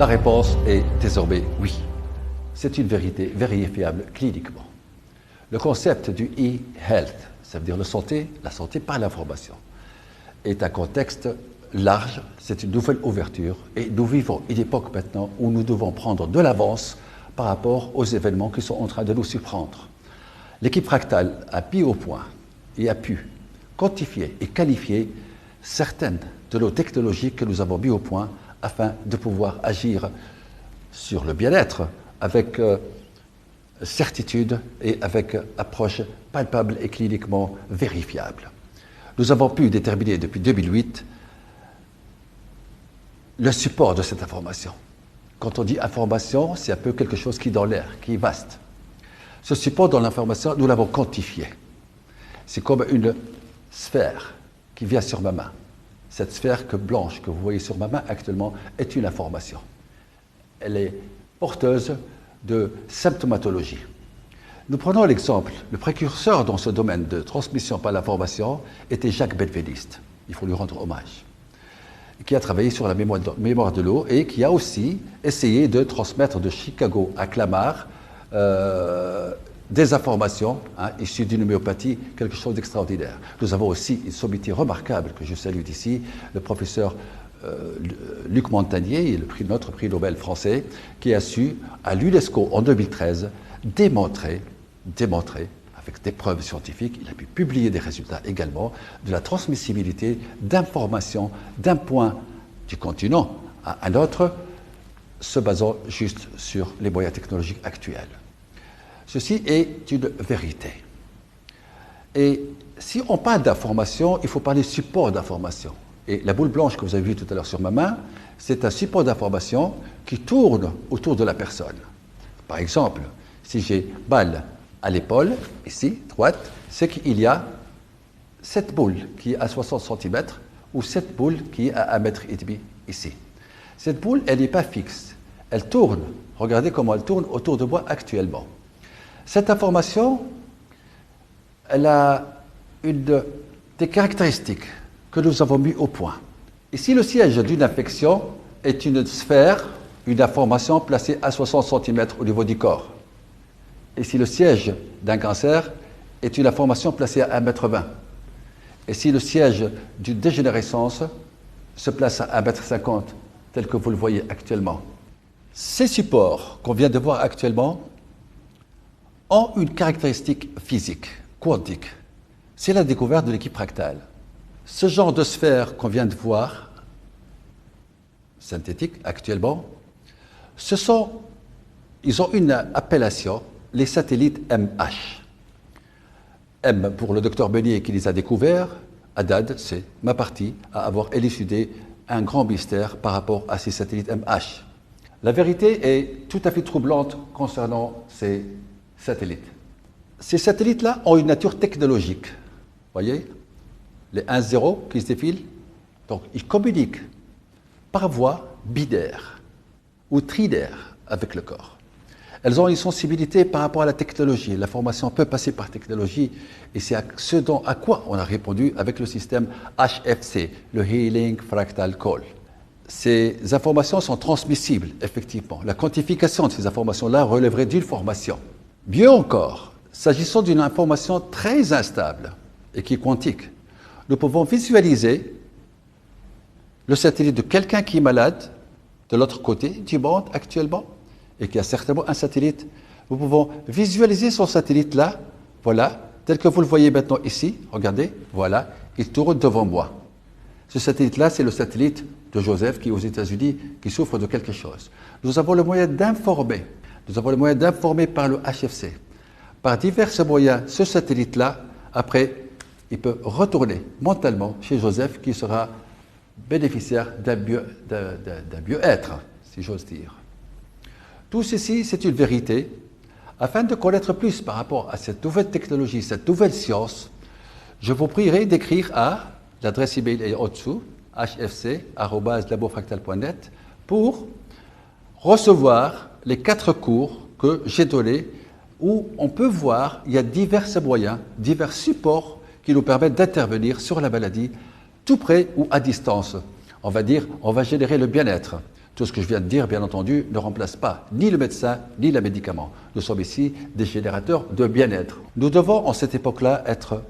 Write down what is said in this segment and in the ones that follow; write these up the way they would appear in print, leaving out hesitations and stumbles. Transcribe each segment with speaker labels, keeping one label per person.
Speaker 1: La réponse est désormais oui. C'est une vérité vérifiable cliniquement. Le concept du e-health, ça veut dire la santé par l'information, est un contexte large, c'est une nouvelle ouverture et nous vivons une époque maintenant où nous devons prendre de l'avance par rapport aux événements qui sont en train de nous surprendre. L'équipe Fractal a mis au point et a pu quantifier et qualifier certaines de nos technologies que nous avons mis au point afin de pouvoir agir sur le bien-être avec certitude et avec approche palpable et cliniquement vérifiable. Nous avons pu déterminer depuis 2008 le support de cette information. Quand on dit information, c'est un peu quelque chose qui est dans l'air, qui est vaste. Ce support dans l'information, nous l'avons quantifié. C'est comme une sphère qui vient sur ma main. Cette sphère blanche que vous voyez sur ma main actuellement est une information. Elle est porteuse de symptomatologie. Nous prenons l'exemple, le précurseur dans ce domaine de transmission par l'information était Jacques Benveniste. Il faut lui rendre hommage. Qui a travaillé sur la mémoire de l'eau et qui a aussi essayé de transmettre de Chicago à Clamart des informations issues d'une homéopathie, quelque chose d'extraordinaire. Nous avons aussi une sommité remarquable que je salue d'ici, le professeur Luc Montagnier, notre prix Nobel français, qui a su, à l'UNESCO en 2013, démontrer avec des preuves scientifiques, il a pu publier des résultats également de la transmissibilité d'informations d'un point du continent à un autre, se basant juste sur les moyens technologiques actuels. Ceci est une vérité. Et si on parle d'information, il faut parler support d'information. Et la boule blanche que vous avez vue tout à l'heure sur ma main, c'est un support d'information qui tourne autour de la personne. Par exemple, si j'ai balle à l'épaule, ici, droite, c'est qu'il y a cette boule qui est à 60 cm ou cette boule qui est à 1,5 m ici. Cette boule, elle n'est pas fixe. Elle tourne. Regardez comment elle tourne autour de moi actuellement. Cette information, elle a des caractéristiques que nous avons mis au point. Ici, le siège d'une infection est une sphère, une information placée à 60 cm au niveau du corps. Et si le siège d'un cancer est une information placée à 1,20 m. Et si le siège d'une dégénérescence se place à 1,50 m, tel que vous le voyez actuellement. Ces supports qu'on vient de voir actuellement ont une caractéristique physique, quantique. C'est la découverte de l'équipe Fractal. Ce genre de sphère qu'on vient de voir, synthétique actuellement, ils ont une appellation, les satellites MH. M pour le docteur Meunier qui les a découverts, Haddad, c'est ma partie à avoir élucidé un grand mystère par rapport à ces satellites MH. La vérité est tout à fait troublante concernant ces satellites. Ces satellites-là ont une nature technologique. Vous voyez, les 1-0 qui se défilent, donc ils communiquent par voie binaire ou trinaire avec le corps. Elles ont une sensibilité par rapport à la technologie. L'information peut passer par technologie et c'est à quoi on a répondu avec le système HFC, le Healing Fractal Call. Ces informations sont transmissibles, effectivement. La quantification de ces informations-là relèverait d'une formation. Mieux encore, s'agissant d'une information très instable et qui est quantique, nous pouvons visualiser le satellite de quelqu'un qui est malade de l'autre côté du monde actuellement et qui a certainement un satellite. Nous pouvons visualiser son satellite-là, voilà, tel que vous le voyez maintenant ici. Regardez, voilà, il tourne devant moi. Ce satellite-là, c'est le satellite de Joseph qui est aux États-Unis, qui souffre de quelque chose. Nous avons le moyen d'informer. Nous avons le moyen d'informer par le HFC. Par divers moyens, ce satellite-là, après, il peut retourner mentalement chez Joseph qui sera bénéficiaire d'un mieux-être, si j'ose dire. Tout ceci, c'est une vérité. Afin de connaître plus par rapport à cette nouvelle technologie, cette nouvelle science, je vous prierai d'écrire à l'adresse email est au-dessous, hfc@labofractal.net, pour recevoir les 4 cours que j'ai donnés où on peut voir, il y a divers moyens, divers supports qui nous permettent d'intervenir sur la maladie, tout près ou à distance. On va dire, on va générer le bien-être. Tout ce que je viens de dire, bien entendu, ne remplace pas ni le médecin, ni le médicament. Nous sommes ici des générateurs de bien-être. Nous devons, en cette époque-là, être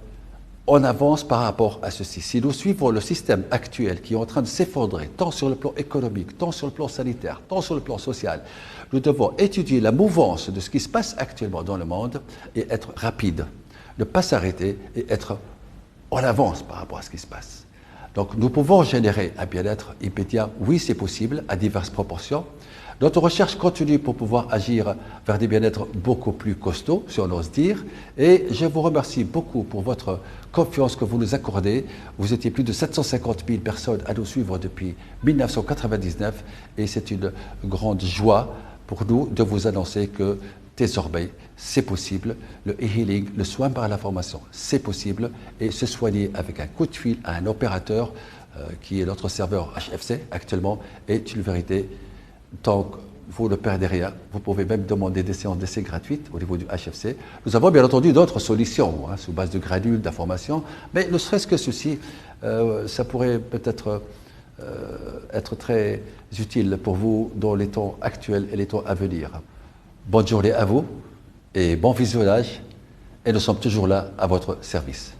Speaker 1: en avance par rapport à ceci. Si nous suivons le système actuel qui est en train de s'effondrer, tant sur le plan économique, tant sur le plan sanitaire, tant sur le plan social, nous devons étudier la mouvance de ce qui se passe actuellement dans le monde et être rapide, ne pas s'arrêter et être en avance par rapport à ce qui se passe. Donc nous pouvons générer un bien-être immédiat, oui c'est possible, à diverses proportions. Notre recherche continue pour pouvoir agir vers des bien-être beaucoup plus costauds, si on ose dire. Et je vous remercie beaucoup pour votre confiance que vous nous accordez. Vous étiez plus de 750 000 personnes à nous suivre depuis 1999 et c'est une grande joie pour nous de vous annoncer que désormais, c'est possible. Le e-healing, le soin par la formation, c'est possible. Et se soigner avec un coup de fil à un opérateur qui est notre serveur HFC actuellement est une vérité. Tant que vous ne perdez rien, vous pouvez même demander des séances d'essai gratuites au niveau du HFC. Nous avons bien entendu d'autres solutions, sous base de granules, d'informations, mais ne serait-ce que ceci, ça pourrait peut-être être très utile pour vous dans les temps actuels et les temps à venir. Bonne journée à vous et bon visionnage, et nous sommes toujours là à votre service.